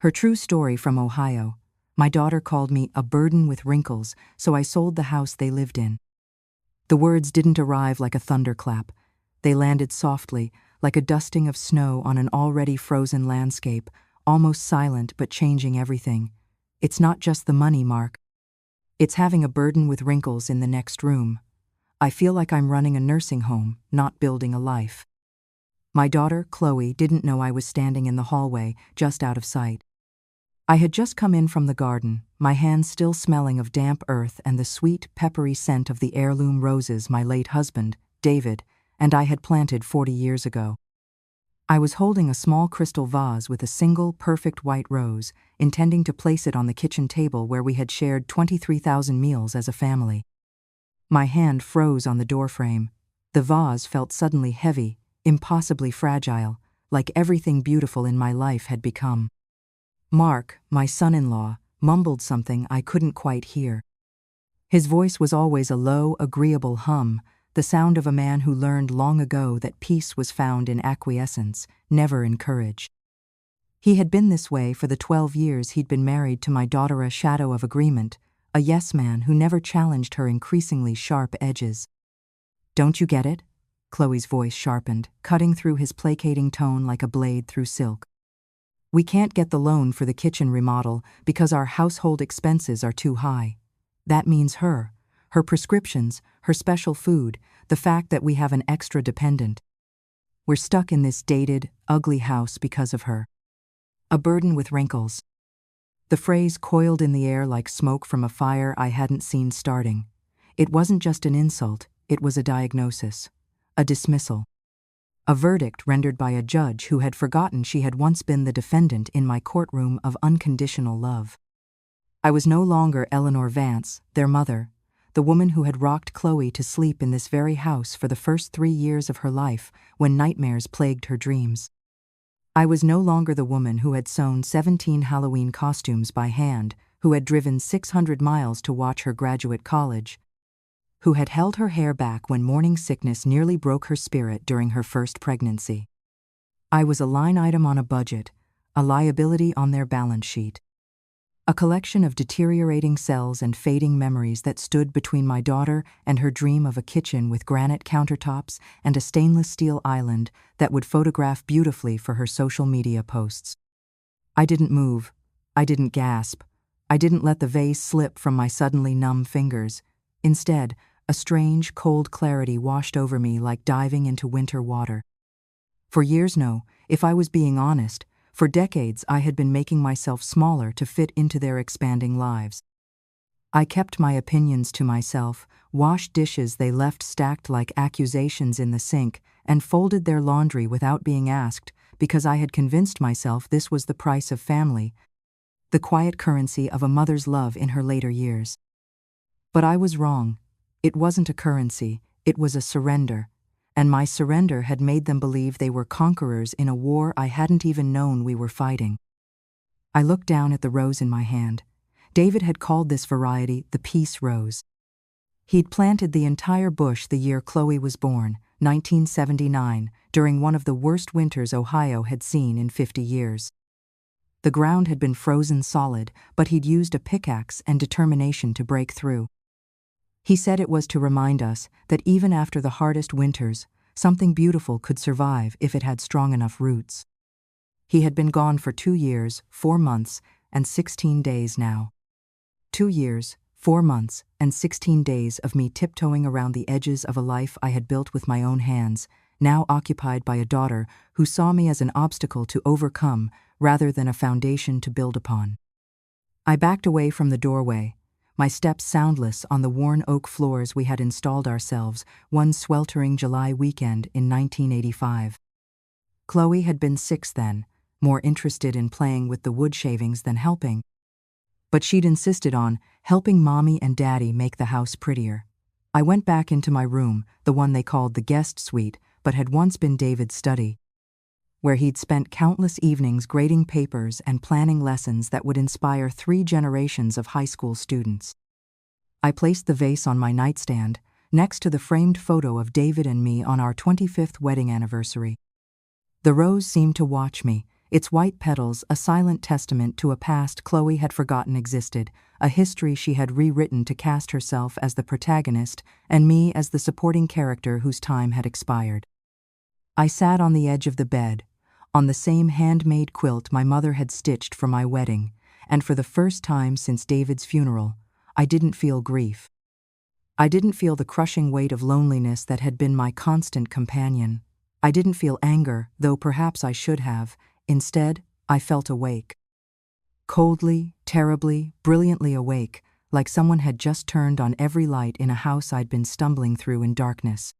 Her true story from Ohio. My daughter called me a burden with wrinkles, so I sold the house they lived in. The words didn't arrive like a thunderclap. They landed softly, like a dusting of snow on an already frozen landscape, almost silent but changing everything. It's not just the money, Mark. It's having a burden with wrinkles in the next room. I feel like I'm running a nursing home, not building a life. My daughter, Chloe, didn't know I was standing in the hallway, just out of sight. I had just come in from the garden, my hands still smelling of damp earth and the sweet, peppery scent of the heirloom roses my late husband, David, and I had planted 40 years ago. I was holding a small crystal vase with a single, perfect white rose, intending to place it on the kitchen table where we had shared 23,000 meals as a family. My hand froze on the doorframe. The vase felt suddenly heavy, impossibly fragile, like everything beautiful in my life had become. Mark, my son-in-law, mumbled something I couldn't quite hear. His voice was always a low, agreeable hum, the sound of a man who learned long ago that peace was found in acquiescence, never in courage. He had been this way for the 12 years he'd been married to my daughter, a shadow of agreement, a yes man who never challenged her increasingly sharp edges. Don't you get it? Chloe's voice sharpened, cutting through his placating tone like a blade through silk. We can't get the loan for the kitchen remodel because our household expenses are too high. That means her prescriptions, her special food, the fact that we have an extra dependent. We're stuck in this dated, ugly house because of her. A burden with wrinkles. The phrase coiled in the air like smoke from a fire I hadn't seen starting. It wasn't just an insult, it was a diagnosis, a dismissal. A verdict rendered by a judge who had forgotten she had once been the defendant in my courtroom of unconditional love. I was no longer Eleanor Vance, their mother, the woman who had rocked Chloe to sleep in this very house for the first 3 years of her life when nightmares plagued her dreams. I was no longer the woman who had sewn 17 Halloween costumes by hand, who had driven 600 miles to watch her graduate college, who had held her hair back when morning sickness nearly broke her spirit during her first pregnancy. I was a line item on a budget, a liability on their balance sheet. A collection of deteriorating cells and fading memories that stood between my daughter and her dream of a kitchen with granite countertops and a stainless steel island that would photograph beautifully for her social media posts. I didn't move. I didn't gasp. I didn't let the vase slip from my suddenly numb fingers. Instead, a strange, cold clarity washed over me like diving into winter water. For years now, if I was being honest, for decades I had been making myself smaller to fit into their expanding lives. I kept my opinions to myself, washed dishes they left stacked like accusations in the sink, and folded their laundry without being asked, because I had convinced myself this was the price of family, the quiet currency of a mother's love in her later years. But I was wrong. It wasn't a currency, it was a surrender, and my surrender had made them believe they were conquerors in a war I hadn't even known we were fighting. I looked down at the rose in my hand. David had called this variety the peace rose. He'd planted the entire bush the year Chloe was born, 1979, during one of the worst winters Ohio had seen in 50 years. The ground had been frozen solid, but he'd used a pickaxe and determination to break through. He said it was to remind us that even after the hardest winters, something beautiful could survive if it had strong enough roots. He had been gone for 2 years, 4 months, and 16 days now. 2 years, 4 months, and 16 days of me tiptoeing around the edges of a life I had built with my own hands, now occupied by a daughter who saw me as an obstacle to overcome rather than a foundation to build upon. I backed away from the doorway, my steps soundless on the worn oak floors we had installed ourselves one sweltering July weekend in 1985. Chloe had been 6 then, more interested in playing with the wood shavings than helping. But she'd insisted on helping Mommy and Daddy make the house prettier. I went back into my room, the one they called the guest suite, but had once been David's study, where he'd spent countless evenings grading papers and planning lessons that would inspire 3 generations of high school students. I placed the vase on my nightstand, next to the framed photo of David and me on our 25th wedding anniversary. The rose seemed to watch me, its white petals a silent testament to a past Chloe had forgotten existed, a history she had rewritten to cast herself as the protagonist and me as the supporting character whose time had expired. I sat on the edge of the bed, on the same handmade quilt my mother had stitched for my wedding, and for the first time since David's funeral, I didn't feel grief. I didn't feel the crushing weight of loneliness that had been my constant companion. I didn't feel anger, though perhaps I should have. Instead, I felt awake. Coldly, terribly, brilliantly awake, like someone had just turned on every light in a house I'd been stumbling through in darkness.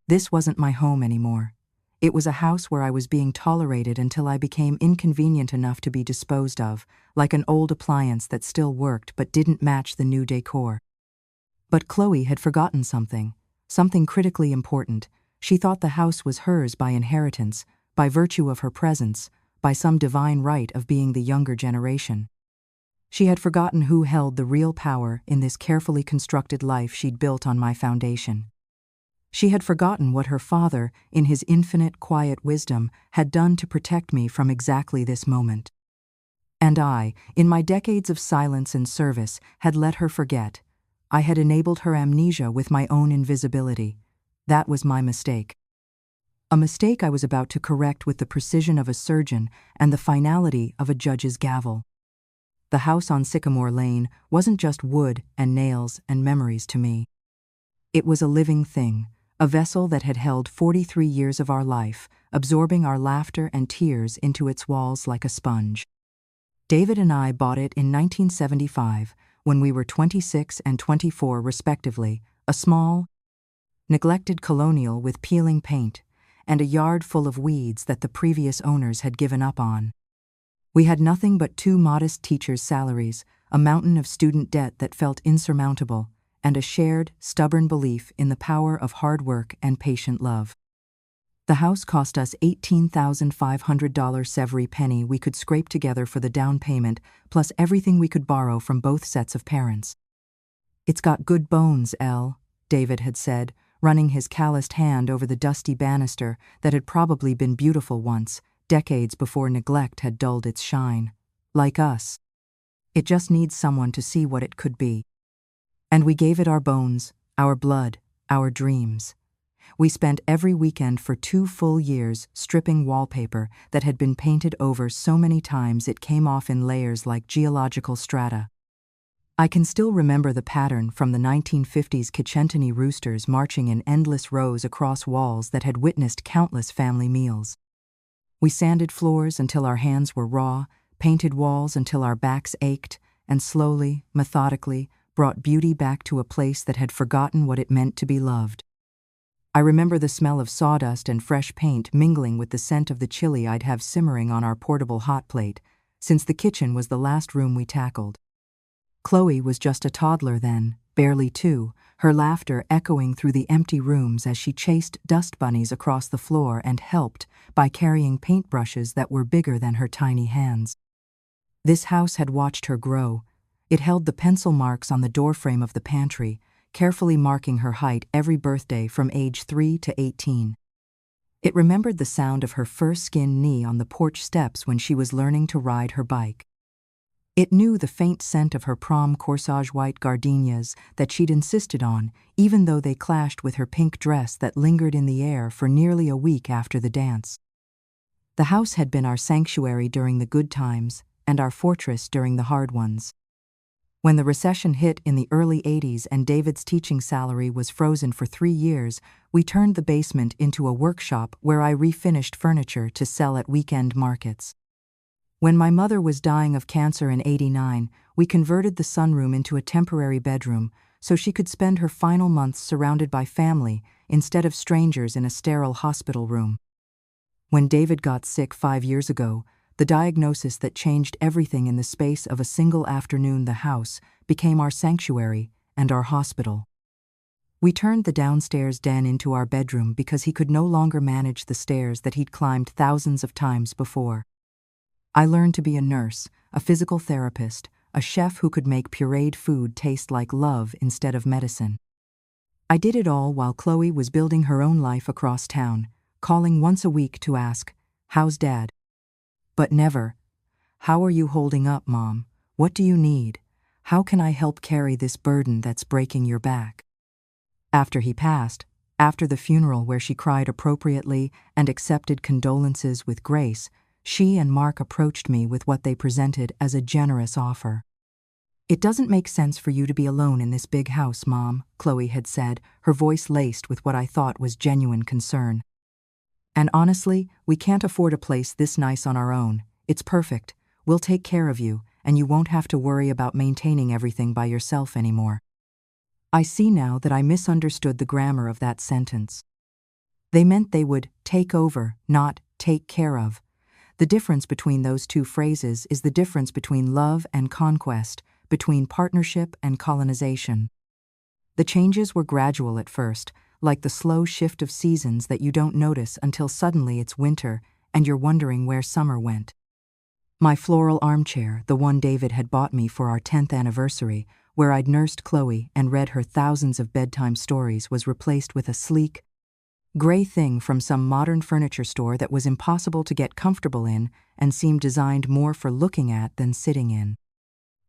This wasn't my home anymore. It was a house where I was being tolerated until I became inconvenient enough to be disposed of, like an old appliance that still worked but didn't match the new decor. But Chloe had forgotten something critically important. She thought the house was hers by inheritance, by virtue of her presence, by some divine right of being the younger generation. She had forgotten who held the real power in this carefully constructed life she'd built on my foundation. She had forgotten what her father, in his infinite, quiet wisdom, had done to protect me from exactly this moment. And I, in my decades of silence and service, had let her forget. I had enabled her amnesia with my own invisibility. That was my mistake. A mistake I was about to correct with the precision of a surgeon and the finality of a judge's gavel. The house on Sycamore Lane wasn't just wood and nails and memories to me. It was a living thing, a vessel that had held 43 years of our life, absorbing our laughter and tears into its walls like a sponge. David and I bought it in 1975, when we were 26 and 24 respectively, a small, neglected colonial with peeling paint, and a yard full of weeds that the previous owners had given up on. We had nothing but 2 modest teachers' salaries, a mountain of student debt that felt insurmountable, and a shared, stubborn belief in the power of hard work and patient love. The house cost us $18,500 every penny we could scrape together for the down payment, plus everything we could borrow from both sets of parents. "It's got good bones, Elle," David had said, running his calloused hand over the dusty banister that had probably been beautiful once, decades before neglect had dulled its shine. "Like us. It just needs someone to see what it could be." And we gave it our bones, our blood, our dreams. We spent every weekend for 2 full years stripping wallpaper that had been painted over so many times it came off in layers like geological strata. I can still remember the pattern from the 1950s Kitchentony roosters marching in endless rows across walls that had witnessed countless family meals. We sanded floors until our hands were raw, painted walls until our backs ached, and slowly, methodically, brought beauty back to a place that had forgotten what it meant to be loved. I remember the smell of sawdust and fresh paint mingling with the scent of the chili I'd have simmering on our portable hot plate, since the kitchen was the last room we tackled. Chloe was just a toddler then, barely 2, her laughter echoing through the empty rooms as she chased dust bunnies across the floor and helped by carrying paintbrushes that were bigger than her tiny hands. This house had watched her grow. It held the pencil marks on the doorframe of the pantry, carefully marking her height every birthday from age 3 to 18. It remembered the sound of her first skinned knee on the porch steps when she was learning to ride her bike. It knew the faint scent of her prom corsage white gardenias that she'd insisted on, even though they clashed with her pink dress that lingered in the air for nearly a week after the dance. The house had been our sanctuary during the good times and our fortress during the hard ones. When the recession hit in the early 80s and David's teaching salary was frozen for 3 years, we turned the basement into a workshop where I refinished furniture to sell at weekend markets. When my mother was dying of cancer in '89, we converted the sunroom into a temporary bedroom so she could spend her final months surrounded by family instead of strangers in a sterile hospital room. When David got sick 5 years ago, the diagnosis that changed everything in the space of a single afternoon, the house became our sanctuary and our hospital. We turned the downstairs den into our bedroom because he could no longer manage the stairs that he'd climbed thousands of times before. I learned to be a nurse, a physical therapist, a chef who could make pureed food taste like love instead of medicine. I did it all while Chloe was building her own life across town, calling once a week to ask, "How's Dad?" But never, "How are you holding up, Mom? What do you need? How can I help carry this burden that's breaking your back?" After he passed, after the funeral where she cried appropriately and accepted condolences with grace, she and Mark approached me with what they presented as a generous offer. "It doesn't make sense for you to be alone in this big house, Mom," Chloe had said, her voice laced with what I thought was genuine concern. "And honestly, we can't afford a place this nice on our own. It's perfect. We'll take care of you, and you won't have to worry about maintaining everything by yourself anymore." I see now that I misunderstood the grammar of that sentence. They meant they would take over, not take care of. The difference between those two phrases is the difference between love and conquest, between partnership and colonization. The changes were gradual at first, like the slow shift of seasons that you don't notice until suddenly it's winter and you're wondering where summer went. My floral armchair, the one David had bought me for our 10th anniversary, where I'd nursed Chloe and read her thousands of bedtime stories, was replaced with a sleek, gray thing from some modern furniture store that was impossible to get comfortable in and seemed designed more for looking at than sitting in.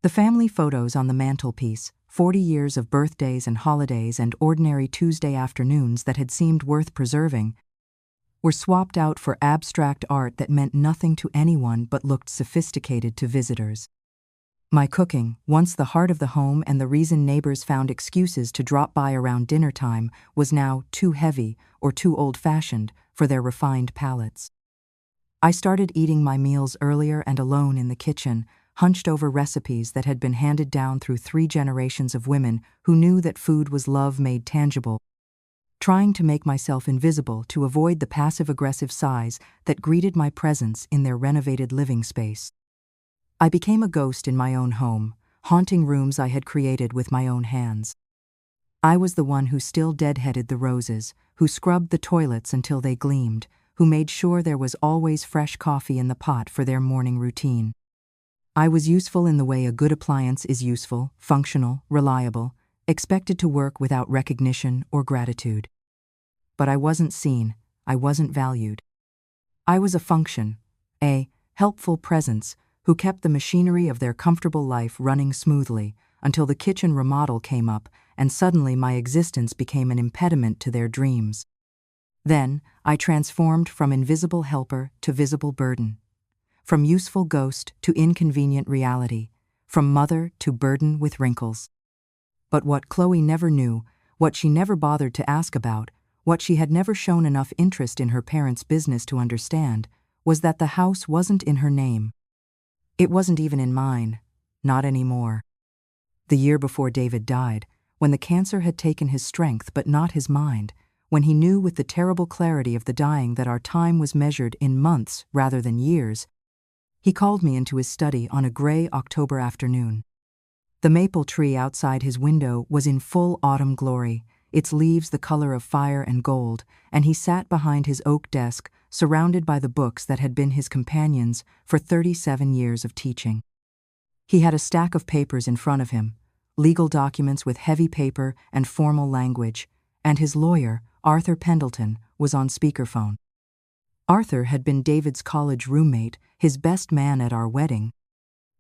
The family photos on the mantelpiece, 40 years of birthdays and holidays and ordinary Tuesday afternoons that had seemed worth preserving, were swapped out for abstract art that meant nothing to anyone but looked sophisticated to visitors. My cooking, once the heart of the home and the reason neighbors found excuses to drop by around dinner time, was now too heavy or too old-fashioned for their refined palates. I started eating my meals earlier and alone in the kitchen, hunched over recipes that had been handed down through 3 generations of women who knew that food was love made tangible, trying to make myself invisible to avoid the passive-aggressive sighs that greeted my presence in their renovated living space. I became a ghost in my own home, haunting rooms I had created with my own hands. I was the one who still deadheaded the roses, who scrubbed the toilets until they gleamed, who made sure there was always fresh coffee in the pot for their morning routine. I was useful in the way a good appliance is useful, functional, reliable, expected to work without recognition or gratitude. But I wasn't seen, I wasn't valued. I was a function, a helpful presence, who kept the machinery of their comfortable life running smoothly until the kitchen remodel came up and suddenly my existence became an impediment to their dreams. Then I transformed from invisible helper to visible burden, from useful ghost to inconvenient reality, from mother to burden with wrinkles. But what Chloe never knew, what she never bothered to ask about, what she had never shown enough interest in her parents' business to understand, was that the house wasn't in her name. It wasn't even in mine, not anymore. The year before David died, when the cancer had taken his strength but not his mind, when he knew with the terrible clarity of the dying that our time was measured in months rather than years, he called me into his study on a gray October afternoon. The maple tree outside his window was in full autumn glory, its leaves the color of fire and gold, and he sat behind his oak desk, surrounded by the books that had been his companions for 37 years of teaching. He had a stack of papers in front of him, legal documents with heavy paper and formal language, and his lawyer, Arthur Pendleton, was on speakerphone. Arthur had been David's college roommate, his best man at our wedding,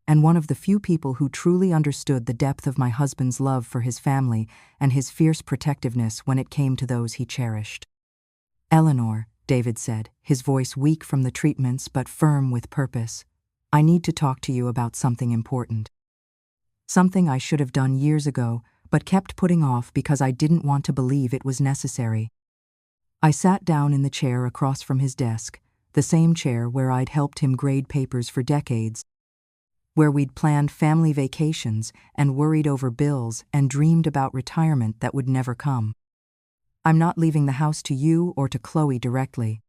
and one of the few people who truly understood the depth of my husband's love for his family and his fierce protectiveness when it came to those he cherished. "Eleanor," David said, his voice weak from the treatments but firm with purpose, "I need to talk to you about something important. Something I should have done years ago, but kept putting off because I didn't want to believe it was necessary." I sat down in the chair across from his desk, the same chair where I'd helped him grade papers for decades, where we'd planned family vacations and worried over bills and dreamed about retirement that would never come. "I'm not leaving the house to you or to Chloe directly,"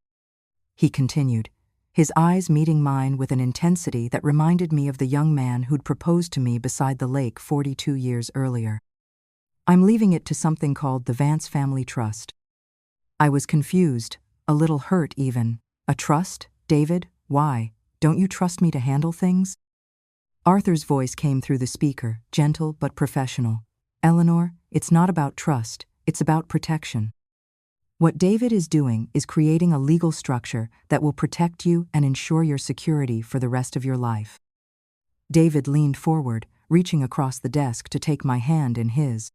he continued, his eyes meeting mine with an intensity that reminded me of the young man who'd proposed to me beside the lake 42 years earlier. "I'm leaving it to something called the Vance Family Trust." I was confused, a little hurt even. "A trust? David, why? Don't you trust me to handle things?" Arthur's voice came through the speaker, gentle but professional. "Eleanor, it's not about trust, it's about protection." What David is doing is creating a legal structure that will protect you and ensure your security for the rest of your life. David leaned forward, reaching across the desk to take my hand in his.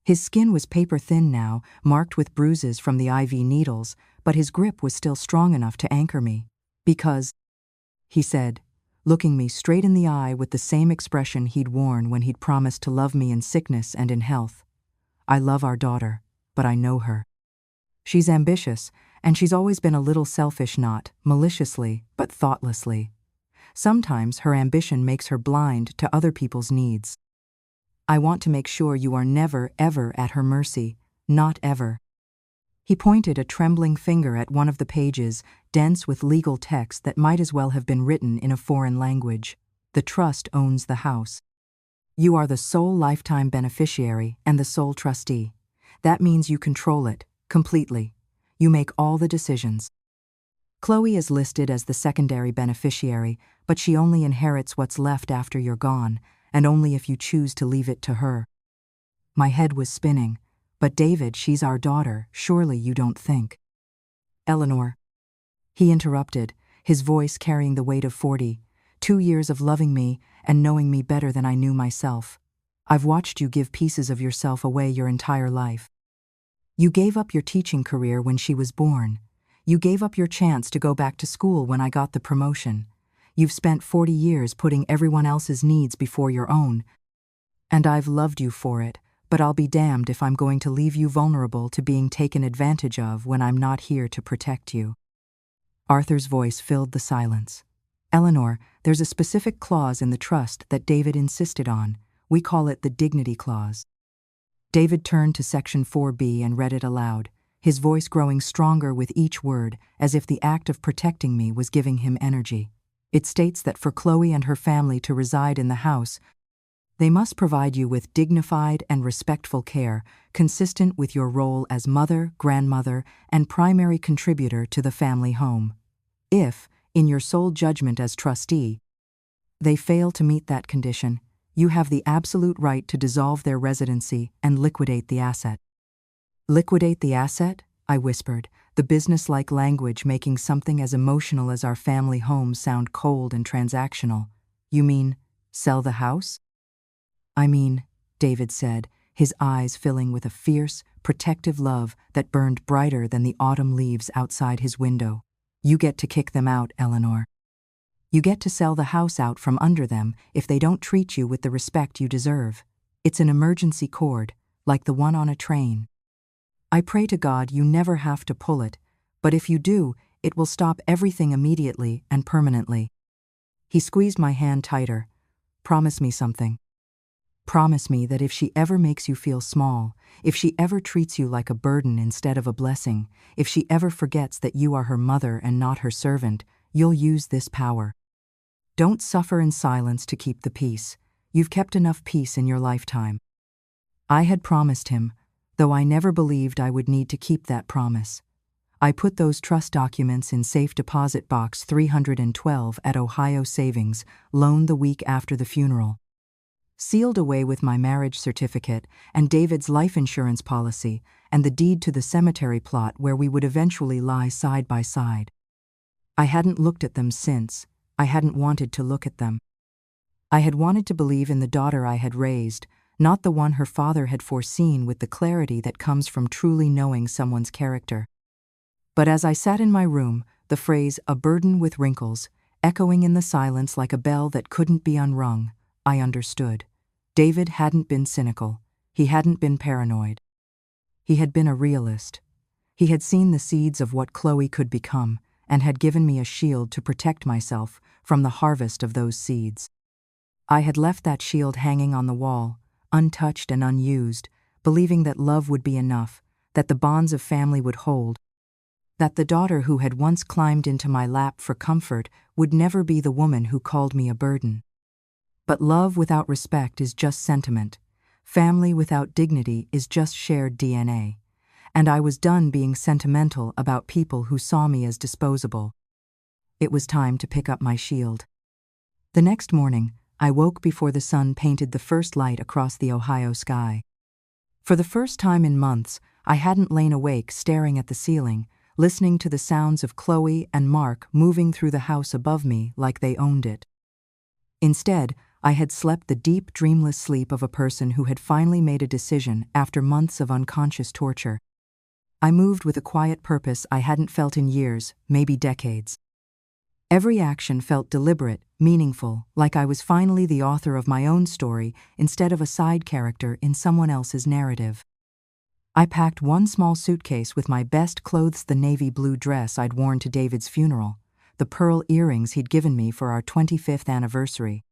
His skin was paper-thin now, marked with bruises from the IV needles, but his grip was still strong enough to anchor me. Because, he said, looking me straight in the eye with the same expression he'd worn when he'd promised to love me in sickness and in health, I love our daughter, but I know her. She's ambitious, and she's always been a little selfish, not maliciously, but thoughtlessly. Sometimes her ambition makes her blind to other people's needs. I want to make sure you are never, ever at her mercy, not ever. He pointed a trembling finger at one of the pages, dense with legal text that might as well have been written in a foreign language. The trust owns the house. You are the sole lifetime beneficiary and the sole trustee. That means you control it, completely. You make all the decisions. Chloe is listed as the secondary beneficiary, but she only inherits what's left after you're gone, and only if you choose to leave it to her. My head was spinning. But David, she's our daughter, surely you don't think. Eleanor. He interrupted, his voice carrying the weight of 40, 2 years of loving me and knowing me better than I knew myself. I've watched you give pieces of yourself away your entire life. You gave up your teaching career when she was born. You gave up your chance to go back to school when I got the promotion. You've spent 40 years putting everyone else's needs before your own. And I've loved you for it. But I'll be damned if I'm going to leave you vulnerable to being taken advantage of when I'm not here to protect you. Arthur's voice filled the silence. Eleanor, there's a specific clause in the trust that David insisted on. We call it the dignity clause. David turned to section 4B and read it aloud, his voice growing stronger with each word, as if the act of protecting me was giving him energy. It states that for Chloe and her family to reside in the house, they must provide you with dignified and respectful care, consistent with your role as mother, grandmother, and primary contributor to the family home. If, in your sole judgment as trustee, they fail to meet that condition, you have the absolute right to dissolve their residency and liquidate the asset. Liquidate the asset? I whispered, the business-like language making something as emotional as our family home sound cold and transactional. You mean, sell the house? I mean, David said, his eyes filling with a fierce, protective love that burned brighter than the autumn leaves outside his window. You get to kick them out, Eleanor. You get to sell the house out from under them if they don't treat you with the respect you deserve. It's an emergency cord, like the one on a train. I pray to God you never have to pull it, but if you do, it will stop everything immediately and permanently. He squeezed my hand tighter. Promise me something. Promise me that if she ever makes you feel small, if she ever treats you like a burden instead of a blessing, if she ever forgets that you are her mother and not her servant, you'll use this power. Don't suffer in silence to keep the peace. You've kept enough peace in your lifetime. I had promised him, though I never believed I would need to keep that promise. I put those trust documents in safe deposit box 312 at Ohio Savings, loaned the week after the funeral. Sealed away with my marriage certificate and David's life insurance policy and the deed to the cemetery plot where we would eventually lie side by side. I hadn't looked at them since. I hadn't wanted to look at them. I had wanted to believe in the daughter I had raised, not the one her father had foreseen with the clarity that comes from truly knowing someone's character. But as I sat in my room, the phrase, "a burden with wrinkles," echoing in the silence like a bell that couldn't be unrung, I understood. David hadn't been cynical. He hadn't been paranoid. He had been a realist. He had seen the seeds of what Chloe could become and had given me a shield to protect myself from the harvest of those seeds. I had left that shield hanging on the wall, untouched and unused, believing that love would be enough, that the bonds of family would hold, that the daughter who had once climbed into my lap for comfort would never be the woman who called me a burden. But love without respect is just sentiment. Family without dignity is just shared DNA. And I was done being sentimental about people who saw me as disposable. It was time to pick up my shield. The next morning, I woke before the sun painted the first light across the Ohio sky. For the first time in months, I hadn't lain awake staring at the ceiling, listening to the sounds of Chloe and Mark moving through the house above me like they owned it. Instead, I had slept the deep, dreamless sleep of a person who had finally made a decision after months of unconscious torture. I moved with a quiet purpose I hadn't felt in years, maybe decades. Every action felt deliberate, meaningful, like I was finally the author of my own story instead of a side character in someone else's narrative. I packed one small suitcase with my best clothes, the navy blue dress I'd worn to David's funeral, the pearl earrings he'd given me for our 25th anniversary,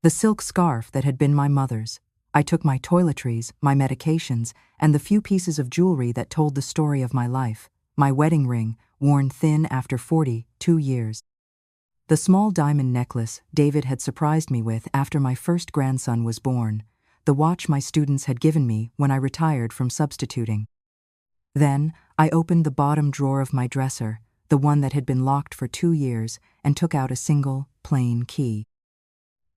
the silk scarf that had been my mother's. I took my toiletries, my medications, and the few pieces of jewelry that told the story of my life, my wedding ring, worn thin after 42 years. The small diamond necklace David had surprised me with after my first grandson was born, the watch my students had given me when I retired from substituting. Then, I opened the bottom drawer of my dresser, the one that had been locked for 2 years, and took out a single, plain key.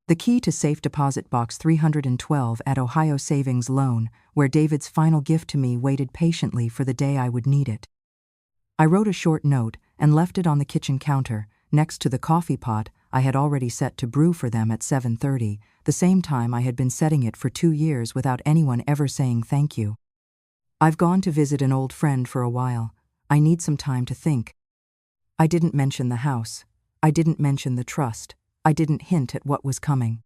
The key to safe deposit box 312 at Ohio Savings Loan, where David's final gift to me waited patiently for the day I would need it. I wrote a short note and left it on the kitchen counter, next to the coffee pot I had already set to brew for them at 7:30, the same time I had been setting it for 2 years without anyone ever saying thank you. I've gone to visit an old friend for a while. I need some time to think. I didn't mention the house. I didn't mention the trust. I didn't hint at what was coming.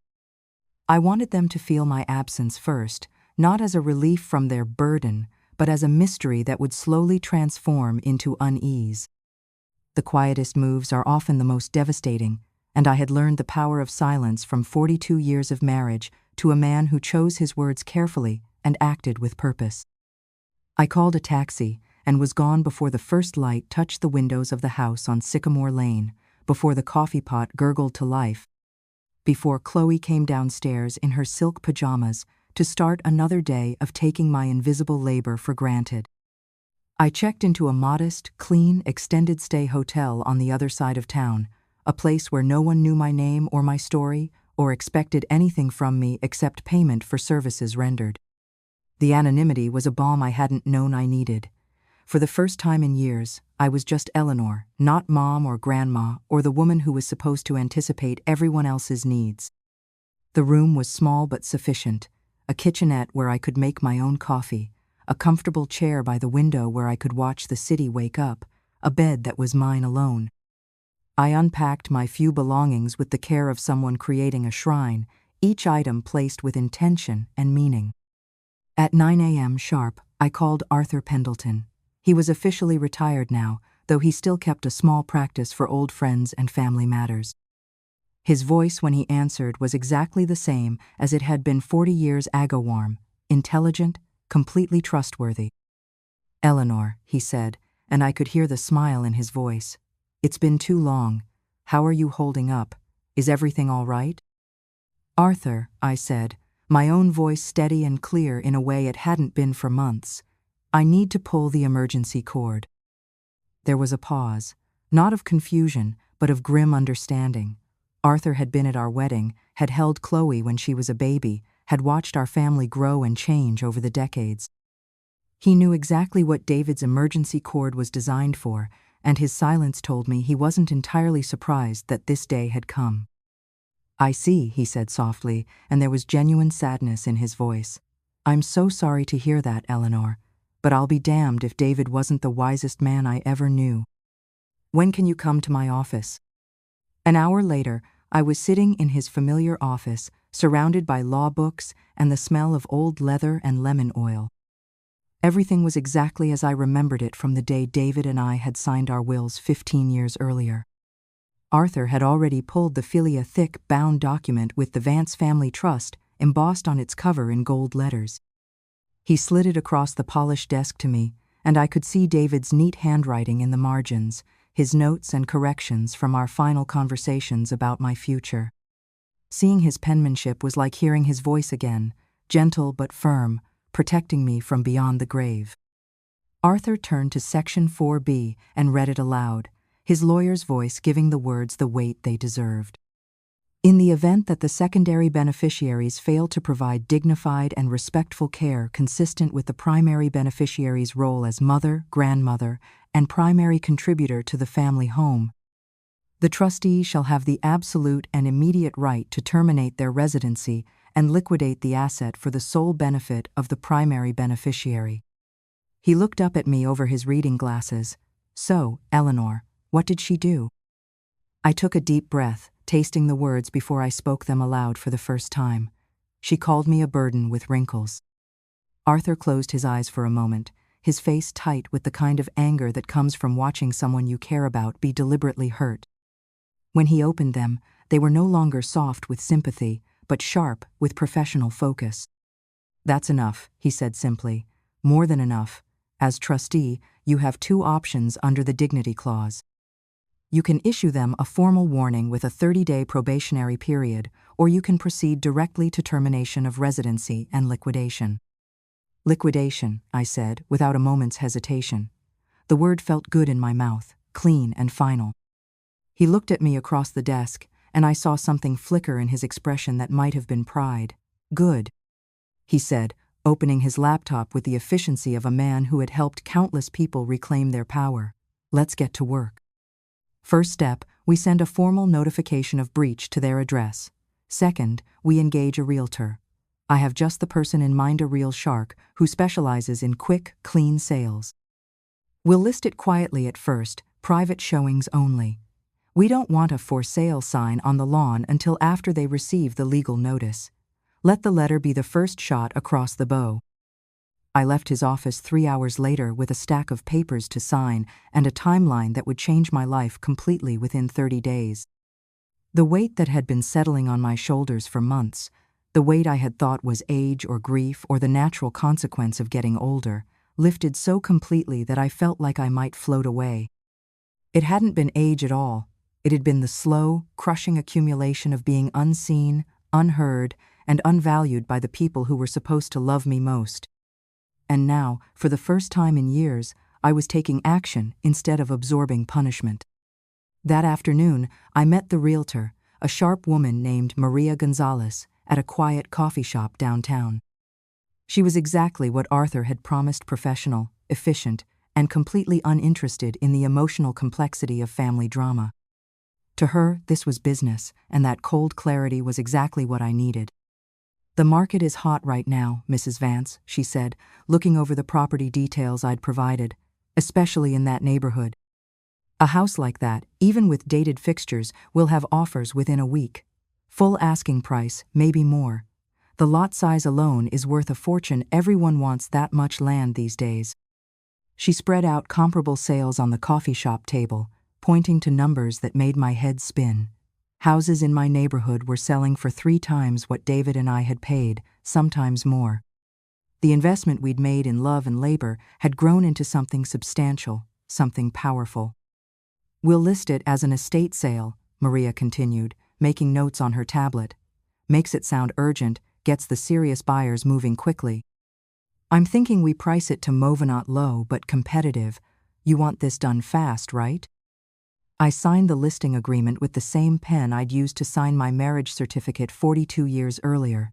I wanted them to feel my absence first, not as a relief from their burden, but as a mystery that would slowly transform into unease. The quietest moves are often the most devastating, and I had learned the power of silence from 42 years of marriage to a man who chose his words carefully and acted with purpose. I called a taxi and was gone before the first light touched the windows of the house on Sycamore Lane, before the coffee pot gurgled to life, before Chloe came downstairs in her silk pajamas to start another day of taking my invisible labor for granted. I checked into a modest, clean, extended-stay hotel on the other side of town, a place where no one knew my name or my story or expected anything from me except payment for services rendered. The anonymity was a balm I hadn't known I needed. For the first time in years, I was just Eleanor, not mom or grandma or the woman who was supposed to anticipate everyone else's needs. The room was small but sufficient, a kitchenette where I could make my own coffee, a comfortable chair by the window where I could watch the city wake up, a bed that was mine alone. I unpacked my few belongings with the care of someone creating a shrine, each item placed with intention and meaning. At 9 a.m. sharp, I called Arthur Pendleton. He was officially retired now, though he still kept a small practice for old friends and family matters. His voice when he answered was exactly the same as it had been 40 years ago, warm, intelligent, completely trustworthy. "Eleanor," he said, and I could hear the smile in his voice. "It's been too long. How are you holding up? Is everything all right?" "Arthur," I said, my own voice steady and clear in a way it hadn't been for months, "I need to pull the emergency cord." There was a pause, not of confusion, but of grim understanding. Arthur had been at our wedding, had held Chloe when she was a baby, had watched our family grow and change over the decades. He knew exactly what David's emergency cord was designed for, and his silence told me he wasn't entirely surprised that this day had come. "I see," he said softly, and there was genuine sadness in his voice. "I'm so sorry to hear that, Eleanor. But I'll be damned if David wasn't the wisest man I ever knew. When can you come to my office?" An hour later, I was sitting in his familiar office, surrounded by law books and the smell of old leather and lemon oil. Everything was exactly as I remembered it from the day David and I had signed our wills 15 years earlier. Arthur had already pulled the filia-thick bound document with the Vance family trust embossed on its cover in gold letters. He slid it across the polished desk to me, and I could see David's neat handwriting in the margins, his notes and corrections from our final conversations about my future. Seeing his penmanship was like hearing his voice again, gentle but firm, protecting me from beyond the grave. Arthur turned to Section 4B and read it aloud, his lawyer's voice giving the words the weight they deserved. In the event that the secondary beneficiaries fail to provide dignified and respectful care consistent with the primary beneficiary's role as mother, grandmother, and primary contributor to the family home, the trustee shall have the absolute and immediate right to terminate their residency and liquidate the asset for the sole benefit of the primary beneficiary. He looked up at me over his reading glasses. So, Eleanor, what did she do? I took a deep breath, tasting the words before I spoke them aloud for the first time. She called me a burden with wrinkles. Arthur closed his eyes for a moment, his face tight with the kind of anger that comes from watching someone you care about be deliberately hurt. When he opened them, they were no longer soft with sympathy, but sharp with professional focus. "That's enough," he said simply. "More than enough. As trustee, you have two options under the dignity clause. You can issue them a formal warning with a 30-day probationary period, or you can proceed directly to termination of residency and liquidation." "Liquidation," I said, without a moment's hesitation. The word felt good in my mouth, clean and final. He looked at me across the desk, and I saw something flicker in his expression that might have been pride. "Good," he said, opening his laptop with the efficiency of a man who had helped countless people reclaim their power. "Let's get to work. First step, we send a formal notification of breach to their address. Second, we engage a realtor. I have just the person in mind, a real shark who specializes in quick, clean sales. We'll list it quietly at first, private showings only. We don't want a for sale sign on the lawn until after they receive the legal notice. Let the letter be the first shot across the bow." I left his office 3 hours later with a stack of papers to sign and a timeline that would change my life completely within 30 days. The weight that had been settling on my shoulders for months, the weight I had thought was age or grief or the natural consequence of getting older, lifted so completely that I felt like I might float away. It hadn't been age at all. It had been the slow, crushing accumulation of being unseen, unheard, and unvalued by the people who were supposed to love me most. And now, for the first time in years, I was taking action instead of absorbing punishment. That afternoon, I met the realtor, a sharp woman named Maria Gonzalez, at a quiet coffee shop downtown. She was exactly what Arthur had promised: professional, efficient, and completely uninterested in the emotional complexity of family drama. To her, this was business, and that cold clarity was exactly what I needed. "The market is hot right now, Mrs. Vance," she said, looking over the property details I'd provided, "especially in that neighborhood. A house like that, even with dated fixtures, will have offers within a week. Full asking price, maybe more. The lot size alone is worth a fortune. Everyone wants that much land these days." She spread out comparable sales on the coffee shop table, pointing to numbers that made my head spin. Houses in my neighborhood were selling for 3 times what David and I had paid, sometimes more. The investment we'd made in love and labor had grown into something substantial, something powerful. "We'll list it as an estate sale," Maria continued, making notes on her tablet. "Makes it sound urgent, gets the serious buyers moving quickly. I'm thinking we price it to move not low but competitive. You want this done fast, right?" I signed the listing agreement with the same pen I'd used to sign my marriage certificate 42 years earlier.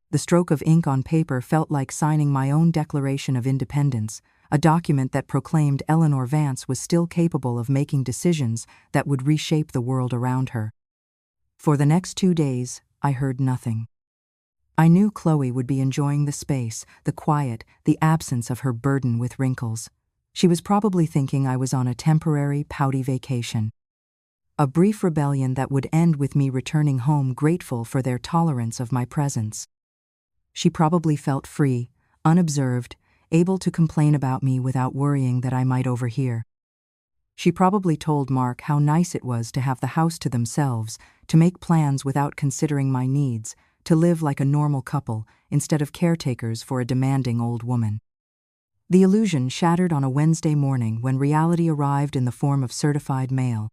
The stroke of ink on paper felt like signing my own Declaration of Independence, a document that proclaimed Eleanor Vance was still capable of making decisions that would reshape the world around her. For the next 2 days, I heard nothing. I knew Chloe would be enjoying the space, the quiet, the absence of her burden with wrinkles. She was probably thinking I was on a temporary, pouty vacation. A brief rebellion that would end with me returning home grateful for their tolerance of my presence. She probably felt free, unobserved, able to complain about me without worrying that I might overhear. She probably told Mark how nice it was to have the house to themselves, to make plans without considering my needs, to live like a normal couple instead of caretakers for a demanding old woman. The illusion shattered on a Wednesday morning when reality arrived in the form of certified mail.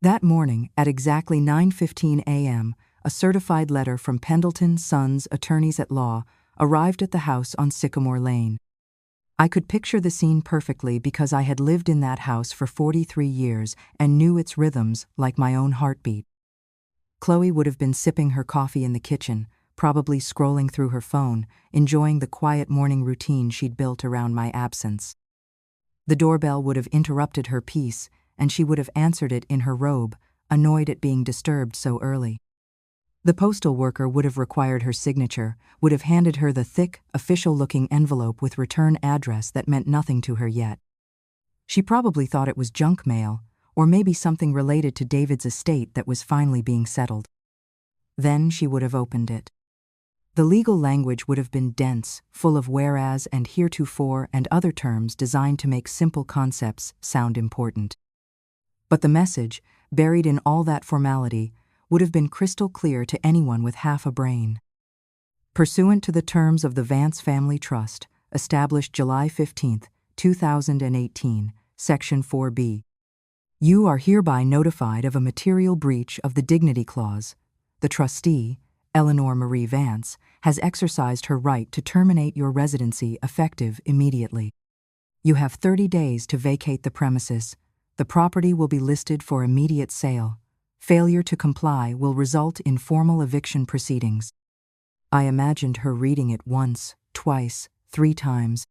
That morning, at exactly 9:15 a.m., a certified letter from Pendleton Sons Attorneys at Law arrived at the house on Sycamore Lane. I could picture the scene perfectly because I had lived in that house for 43 years and knew its rhythms like my own heartbeat. Chloe would have been sipping her coffee in the kitchen, probably scrolling through her phone, enjoying the quiet morning routine she'd built around my absence. The doorbell would have interrupted her peace, and she would have answered it in her robe, annoyed at being disturbed so early. The postal worker would have required her signature, would have handed her the thick, official-looking envelope with return address that meant nothing to her yet. She probably thought it was junk mail, or maybe something related to David's estate that was finally being settled. Then she would have opened it. The legal language would have been dense, full of whereas and heretofore and other terms designed to make simple concepts sound important. But the message, buried in all that formality, would have been crystal clear to anyone with half a brain. Pursuant to the terms of the Vance Family Trust, established July 15, 2018, Section 4B, you are hereby notified of a material breach of the Dignity Clause. The trustee, Eleanor Marie Vance, has exercised her right to terminate your residency effective immediately. You have 30 days to vacate the premises. The property will be listed for immediate sale. Failure to comply will result in formal eviction proceedings. I imagined her reading it once, twice, 3 times,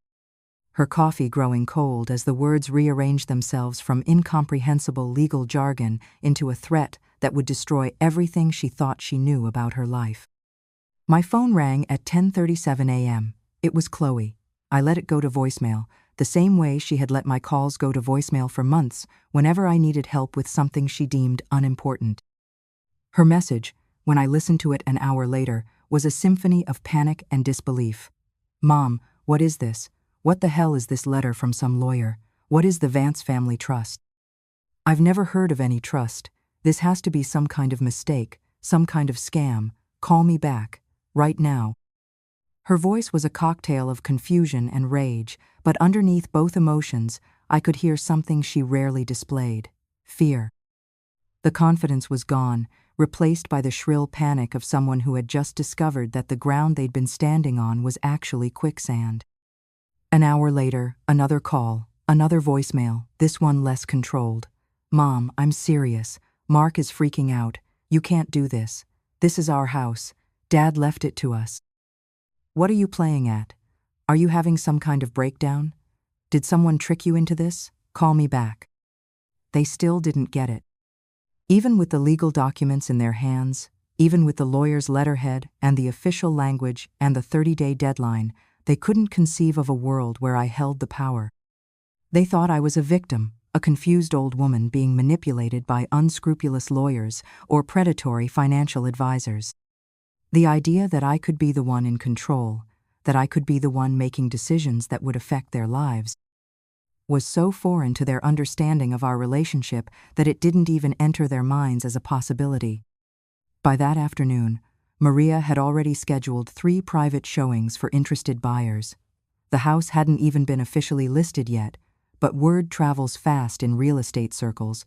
her coffee growing cold as the words rearranged themselves from incomprehensible legal jargon into a threat that would destroy everything she thought she knew about her life. My phone rang at 10:37 a.m. It was Chloe. I let it go to voicemail, the same way she had let my calls go to voicemail for months whenever I needed help with something she deemed unimportant. Her message, when I listened to it an hour later, was a symphony of panic and disbelief. Mom, what is this? What the hell is this letter from some lawyer? What is the Vance Family Trust? I've never heard of any trust. This has to be some kind of mistake, some kind of scam. Call me back, right now. Her voice was a cocktail of confusion and rage, but underneath both emotions, I could hear something she rarely displayed: fear. The confidence was gone, replaced by the shrill panic of someone who had just discovered that the ground they'd been standing on was actually quicksand. An hour later, another call, another voicemail, this one less controlled. Mom, I'm serious. Mark is freaking out. You can't do this. This is our house. Dad left it to us. What are you playing at? Are you having some kind of breakdown? Did someone trick you into this? Call me back. They still didn't get it. Even with the legal documents in their hands, even with the lawyer's letterhead and the official language and the 30-day deadline, they couldn't conceive of a world where I held the power. They thought I was a victim, a confused old woman being manipulated by unscrupulous lawyers or predatory financial advisors. The idea that I could be the one in control, that I could be the one making decisions that would affect their lives, was so foreign to their understanding of our relationship that it didn't even enter their minds as a possibility. By that afternoon, Maria had already scheduled 3 private showings for interested buyers. The house hadn't even been officially listed yet, but word travels fast in real estate circles.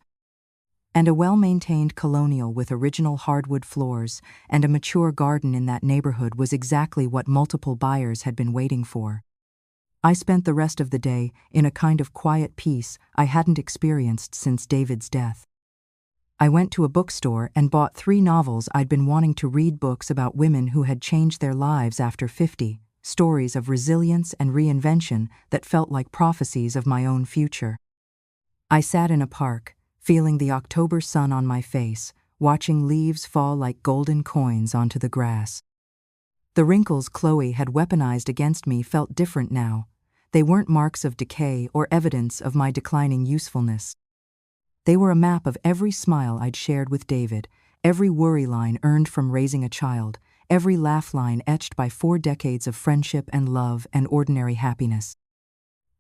And a well-maintained colonial with original hardwood floors and a mature garden in that neighborhood was exactly what multiple buyers had been waiting for. I spent the rest of the day in a kind of quiet peace I hadn't experienced since David's death. I went to a bookstore and bought 3 novels I'd been wanting to read, books about women who had changed their lives after 50, stories of resilience and reinvention that felt like prophecies of my own future. I sat in a park, feeling the October sun on my face, watching leaves fall like golden coins onto the grass. The wrinkles Chloe had weaponized against me felt different now. They weren't marks of decay or evidence of my declining usefulness. They were a map of every smile I'd shared with David, every worry line earned from raising a child, every laugh line etched by 4 decades of friendship and love and ordinary happiness.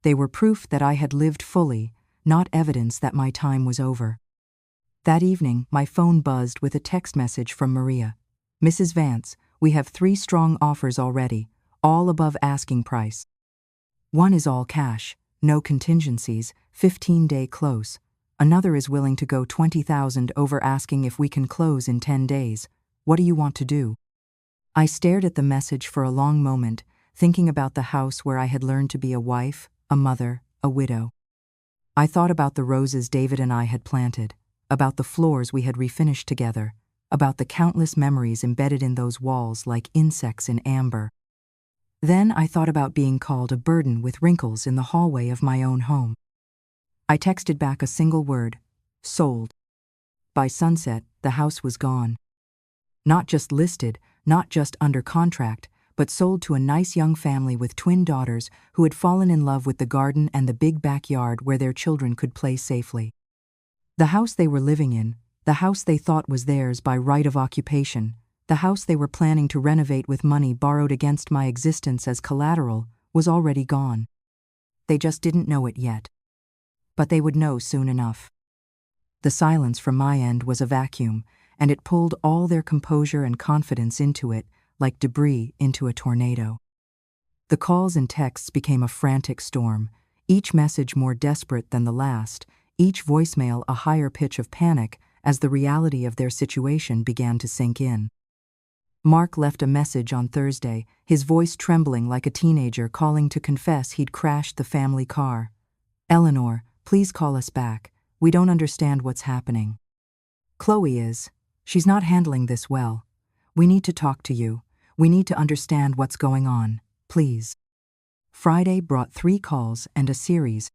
They were proof that I had lived fully, not evidence that my time was over. That evening, my phone buzzed with a text message from Maria. Mrs. Vance, we have 3 strong offers already, all above asking price. One is all cash, no contingencies, 15-day close. Another is willing to go $20,000 over, asking if we can close in 10 days. What do you want to do? I stared at the message for a long moment, thinking about the house where I had learned to be a wife, a mother, a widow. I thought about the roses David and I had planted, about the floors we had refinished together, about the countless memories embedded in those walls like insects in amber. Then I thought about being called a burden with wrinkles in the hallway of my own home. I texted back a single word: sold. By sunset, the house was gone. Not just listed, not just under contract, but sold to a nice young family with twin daughters who had fallen in love with the garden and the big backyard where their children could play safely. The house they were living in, the house they thought was theirs by right of occupation, the house they were planning to renovate with money borrowed against my existence as collateral, was already gone. They just didn't know it yet. But they would know soon enough. The silence from my end was a vacuum, and it pulled all their composure and confidence into it, like debris into a tornado. The calls and texts became a frantic storm, each message more desperate than the last, each voicemail a higher pitch of panic as the reality of their situation began to sink in. Mark left a message on Thursday, his voice trembling like a teenager calling to confess he'd crashed the family car. "Eleanor, please call us back. We don't understand what's happening. Chloe is. She's not handling this well. We need to talk to you. We need to understand what's going on. Please." Friday brought 3 calls and a series